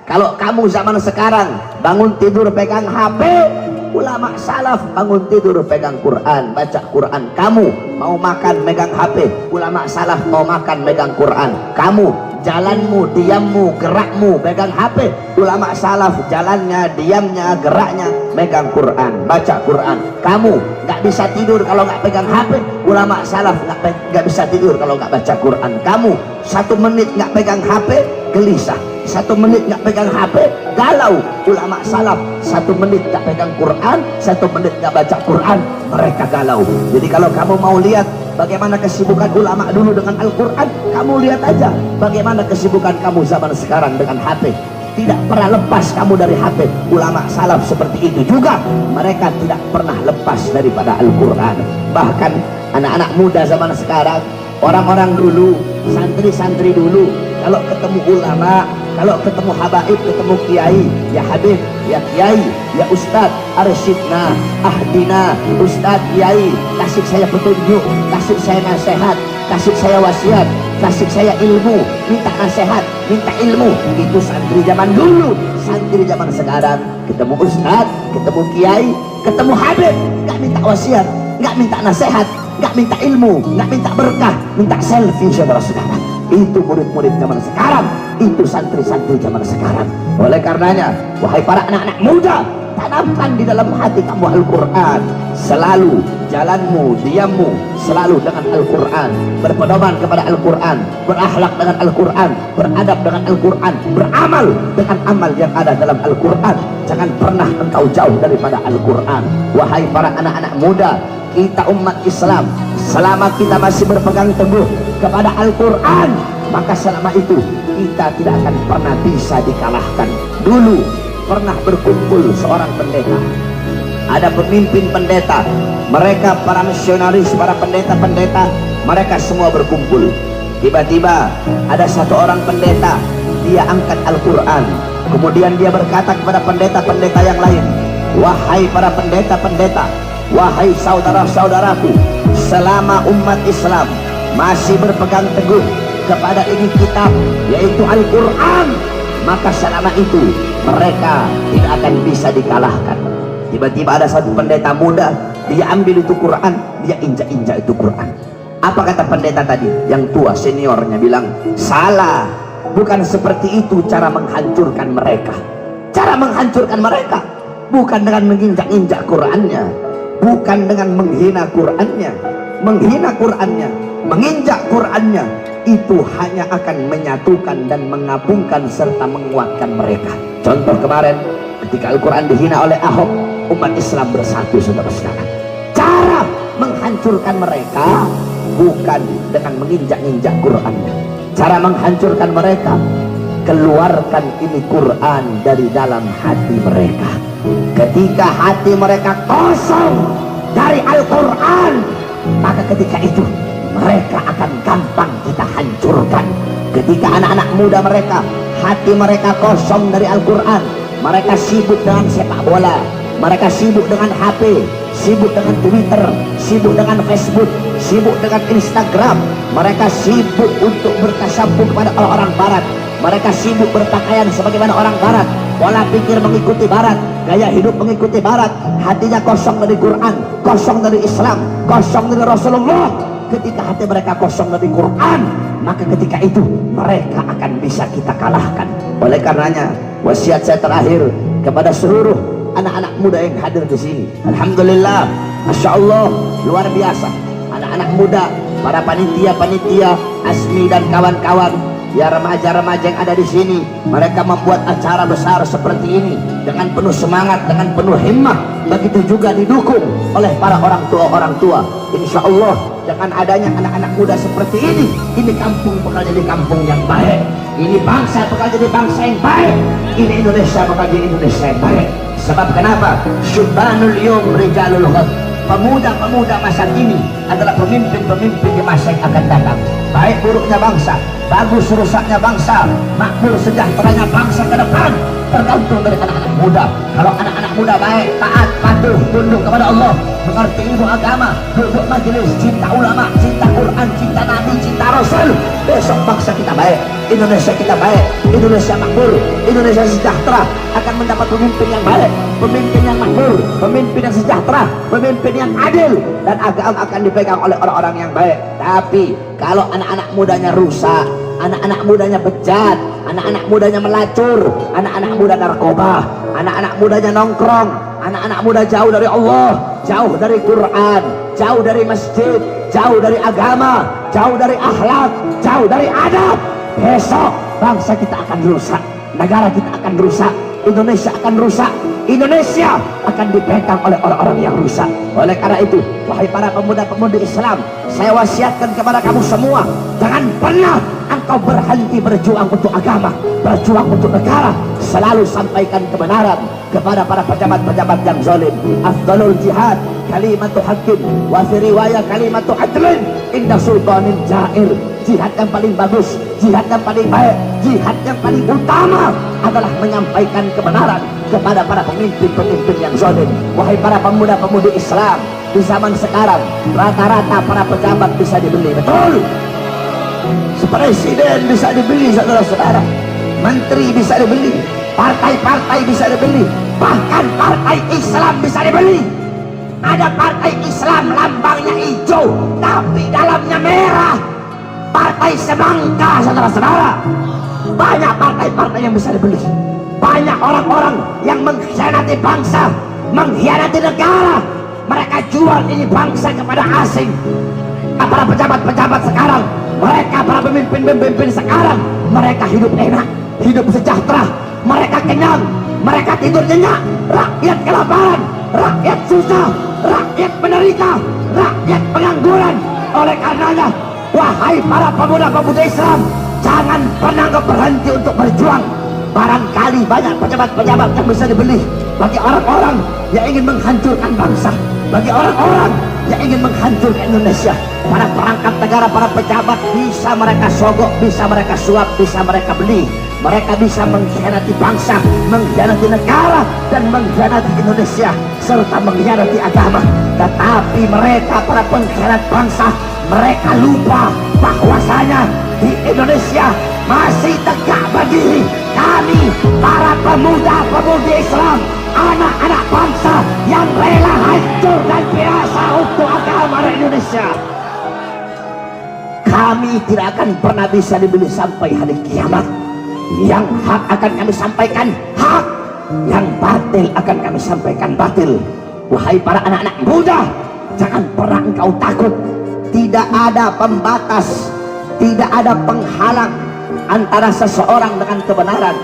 Kalau kamu zaman sekarang bangun tidur pegang HP, ulama salaf bangun tidur pegang Quran, baca Quran. Kamu mau makan megang HP, ulama salaf mau makan megang Quran. Kamu jalanmu, diammu, gerakmu pegang HP, ulama salaf jalannya, diamnya, geraknya megang Quran, baca Quran. Kamu nggak bisa tidur kalau nggak pegang HP, ulama salaf nggak bisa tidur kalau nggak baca Quran. Kamu 1 menit nggak pegang HP gelisah, 1 menit nggak pegang HP galau, ulama salaf 1 menit nggak pegang Quran, 1 menit nggak baca Quran, mereka galau. Jadi kalau kamu mau lihat bagaimana kesibukan ulama dulu dengan Al-Quran, kamu lihat aja bagaimana kesibukan kamu zaman sekarang dengan HP. Tidak pernah lepas kamu dari HP. Ulama salaf seperti itu juga, mereka tidak pernah lepas daripada Al-Quran. Bahkan anak-anak muda zaman sekarang, orang-orang dulu, santri-santri dulu, kalau ketemu ulama, kalau ketemu habaib, ketemu kiai, ya habib, ya kiai, ya ustad, arsyidna, ahdina, ustad, kiai, kasih saya petunjuk, kasih saya nasihat, kasih saya wasiat, kasih saya ilmu, minta nasihat, minta ilmu. Itu santri zaman dulu. Santri zaman sekarang ketemu ustad, ketemu kiai, ketemu habib, nggak minta wasiat, nggak minta nasihat, nggak minta ilmu, nggak minta berkah, minta selfie. Saudara-saudara, itu murid-murid zaman sekarang, itu santri-santri zaman sekarang. Oleh karenanya, wahai para anak-anak muda, tanamkan di dalam hati kamu Al-Quran. Selalu jalanmu, diammu selalu dengan Al-Quran, berpedoman kepada Al-Quran, berakhlak dengan Al-Quran, beradab dengan Al-Quran, beramal dengan amal yang ada dalam Al-Quran. Jangan pernah engkau jauh daripada Al-Quran. Wahai para anak-anak muda, kita umat Islam, selama kita masih berpegang teguh kepada Al-Quran, maka selama itu kita tidak akan pernah bisa dikalahkan. Dulu pernah berkumpul seorang pendeta, ada pemimpin pendeta, mereka para misionaris, para pendeta-pendeta, mereka semua berkumpul. Tiba-tiba ada satu orang pendeta, dia angkat Al-Quran, kemudian dia berkata kepada pendeta-pendeta yang lain, wahai para pendeta-pendeta, wahai saudara-saudaraku, selama umat Islam masih berpegang teguh kepada ini kitab, yaitu Al-Quran, maka selama itu mereka tidak akan bisa dikalahkan. Tiba-tiba ada satu pendeta muda, dia ambil itu Quran, dia injak-injak itu Quran. Apa kata pendeta tadi? Yang tua seniornya bilang, salah, bukan seperti itu cara menghancurkan mereka. Cara menghancurkan mereka bukan dengan menginjak-injak Qurannya, bukan dengan menghina Qurannya. Menghina Qurannya, menginjak Qurannya, itu hanya akan menyatukan dan menggabungkan serta menguatkan mereka. Contoh kemarin ketika Al-Quran dihina oleh Ahok, umat Islam bersatu, saudara-saudara. Cara menghancurkan mereka bukan dengan menginjak-injak Qurannya. Cara menghancurkan mereka, keluarkan ini Quran dari dalam hati mereka. Ketika hati mereka kosong dari Al-Quran, maka ketika itu mereka akan gampang kita hancurkan. Ketika anak-anak muda mereka, hati mereka kosong dari Al-Quran, mereka sibuk dengan sepak bola, mereka sibuk dengan HP, sibuk dengan Twitter, sibuk dengan Facebook, sibuk dengan Instagram, mereka sibuk untuk bertasyabbuh kepada orang Barat, mereka sibuk berpakaian sebagaimana orang Barat, pola pikir mengikuti Barat, gaya hidup mengikuti Barat, hatinya kosong dari Quran, kosong dari Islam, kosong dari Rasulullah. Ketika hati mereka kosong dari Quran, maka ketika itu mereka akan bisa kita kalahkan. Oleh karenanya, wasiat saya terakhir kepada seluruh anak-anak muda yang hadir di sini, alhamdulillah, masya Allah, luar biasa. Anak-anak muda, para panitia-panitia, Asmi dan kawan-kawan, ya remaja-remaja yang ada di sini, mereka membuat acara besar seperti ini dengan penuh semangat, dengan penuh himmah. Begitu juga didukung oleh para orang tua. Insya Allah dengan adanya anak-anak muda seperti ini kampung bakal jadi kampung yang baik, ini bangsa bakal jadi bangsa yang baik, ini Indonesia bakal jadi Indonesia yang baik. Sebab kenapa? Syubbanul yum rijalul ghad. pemuda-pemuda masa kini adalah pemimpin-pemimpin di masa yang akan datang. Baik buruknya bangsa, bagus rusaknya bangsa, makmur sejahteranya bangsa ke depan tergantung dari anak-anak muda. Kalau anak-anak muda baik, taat, patuh, tunduk kepada Allah, mengerti ilmu agama, duduk majelis, cinta ulama, cinta Quran, cinta Nabi, cinta Rasul, besok bangsa kita baik, Indonesia kita baik, Indonesia makmur, Indonesia sejahtera, akan mendapat pemimpin yang baik, pemimpin yang makmur, pemimpin yang sejahtera, pemimpin yang adil, dan agama akan dipegang oleh orang-orang yang baik. Tapi kalau anak-anak mudanya rusak, anak-anak mudanya bejat, anak-anak mudanya melacur, anak-anak muda narkoba, anak-anak mudanya nongkrong, anak-anak muda jauh dari Allah, jauh dari Quran, jauh dari masjid, jauh dari agama, jauh dari akhlak, jauh dari adab, besok bangsa kita akan rusak, negara kita akan rusak, Indonesia akan rusak, Indonesia akan dipegang oleh orang-orang yang rusak. Oleh karena itu, wahai para pemuda-pemudi Islam, saya wasiatkan kepada kamu semua, jangan pernah engkau berhenti berjuang untuk agama, berjuang untuk negara. Selalu sampaikan kebenaran kepada para pejabat-pejabat yang zalim. Afdalul jihad kalimatu haqqin wa fi riwayah kalimatu adlin inda sultanin ja'ir. Jihad yang paling bagus, jihad yang paling baik, jihad yang paling utama adalah menyampaikan kebenaran kepada para pemimpin-pemimpin yang zalim. Wahai para pemuda-pemudi Islam, di zaman sekarang rata-rata para pejabat bisa dibeli, betul? Presiden bisa dibeli, saudara-saudara, menteri bisa dibeli, partai-partai bisa dibeli, bahkan partai Islam bisa dibeli. Ada partai Islam lambangnya hijau tapi dalamnya merah, partai semangka, saudara-saudara. Banyak partai-partai yang bisa dibeli, banyak orang-orang yang mengkhianati bangsa, mengkhianati negara. Mereka jual ini bangsa kepada asing. Para pejabat-pejabat sekarang, mereka para pemimpin-pemimpin sekarang, mereka hidup enak, hidup sejahtera, mereka kenyang, mereka tidur nyenyak. Rakyat kelaparan, rakyat susah, rakyat menderita, rakyat pengangguran. Oleh karenanya, wahai para pemuda-pemudi Islam, jangan pernah berhenti untuk berjuang. Barangkali banyak pejabat-pejabat yang bisa dibeli bagi orang-orang yang ingin menghancurkan bangsa, bagi orang-orang yang ingin menghancurkan Indonesia. Para perangkat negara, para pejabat bisa mereka sogok, bisa mereka suap, bisa mereka beli. Mereka bisa mengkhianati bangsa, mengkhianati negara, dan mengkhianati Indonesia, serta mengkhianati agama. Tetapi mereka, para pengkhianat bangsa, mereka lupa bahwasanya di Indonesia masih tegak berdiri kami, para pemuda-pemudi Islam, anak-anak bangsa yang rela hancur dan binasa untuk agama Indonesia. Kami tidak akan pernah bisa dibeli sampai hari kiamat. Yang hak akan kami sampaikan hak, yang batil akan kami sampaikan batil. Wahai para anak-anak muda, jangan pernah engkau takut. Tidak ada pembatas, tidak ada penghalang antara seseorang dengan kebenaran,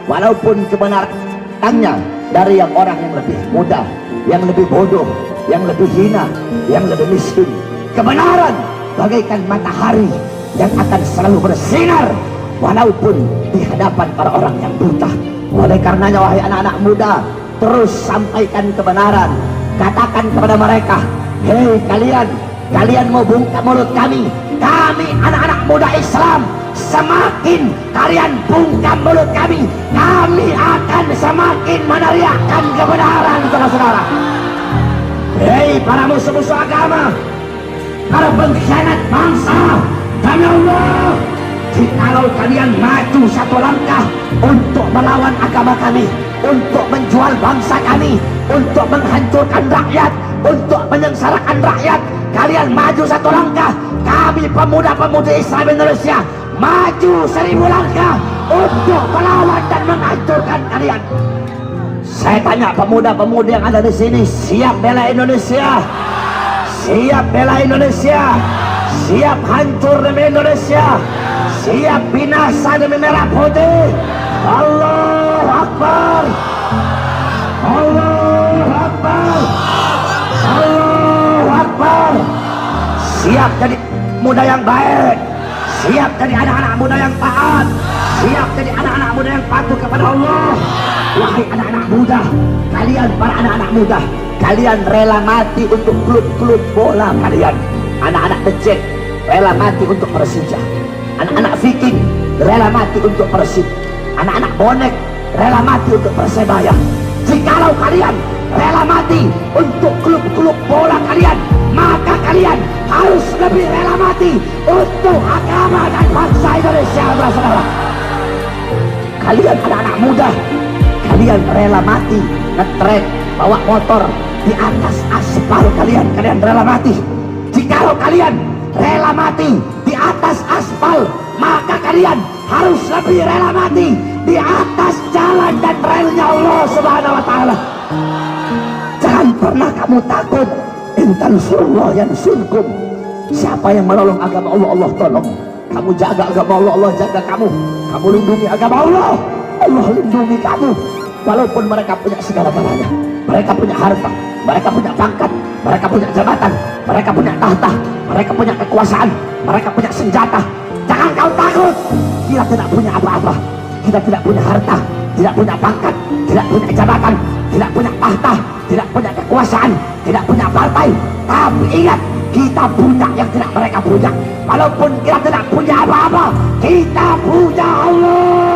walaupun kebenarannya dari yang orang yang lebih muda, yang lebih bodoh, yang lebih hina, yang lebih miskin. Kebenaran bagaikan matahari yang akan selalu bersinar walaupun di hadapan para orang yang buta. Oleh karenanya, wahai anak-anak muda, terus sampaikan kebenaran. Katakan kepada mereka, hei kalian mau buka mulut kami anak-anak muda Islam, semakin kalian bungkam mulut kami akan semakin meneriakkan kebenaran, saudara-saudara. Hei para musuh-musuh agama, para pengkhianat bangsa, demi Allah, jikalau kalian maju satu langkah untuk melawan agama kami, untuk menjual bangsa kami, untuk menghancurkan rakyat, untuk menyengsarakan rakyat, kalian maju satu langkah, kami pemuda-pemudi Islam Indonesia maju 1000 langkah untuk melawan dan menghancurkan kalian. Saya tanya pemuda-pemudi yang ada di sini, siap bela Indonesia? Siap bela Indonesia? Siap hancur demi Indonesia? Siap binasa demi merah putih? Allahu Akbar, Allahu Akbar, Allahu Akbar. Siap jadi muda yang baik, siap jadi anak-anak muda yang taat, siap jadi anak-anak muda yang patuh kepada Allah. Wahai anak-anak muda, kalian para anak-anak muda, kalian rela mati untuk klub-klub bola kalian. Anak-anak kecil rela mati untuk Persija, anak-anak Viking rela mati untuk Persib, anak-anak bonek rela mati untuk Persebaya. Jikalau kalian rela mati untuk klub-klub bola kalian, maka kalian harus lebih rela mati untuk agama dan bangsa Indonesia, saudara. Kalian anak-anak muda, kalian rela mati ngetrek bawa motor di atas aspal kalian rela mati. Jikalau kalian rela mati di atas aspal, maka kalian harus lebih rela mati di atas jalan dan relnya Allah Subhanahu wa Ta'ala. Jangan pernah kamu takut. Intan surullah yang surkum. Siapa yang menolong agama Allah, Allah tolong. Kamu jaga agama Allah, Allah jaga kamu. Kamu lindungi agama Allah, Allah lindungi kamu. Walaupun mereka punya segala-galanya, mereka punya harta, mereka punya pangkat, mereka punya jabatan, mereka punya tahta, mereka punya kekuasaan, mereka punya senjata. Jangan kau takut. Kita tidak punya apa-apa. Kita tidak punya harta, tidak punya pangkat, tidak punya jabatan, tidak punya tahta, tidak punya kekuasaan, tidak punya partai. Tapi ingat, kita punya yang tidak mereka punya. Walaupun kita tidak punya apa-apa, kita punya Allah.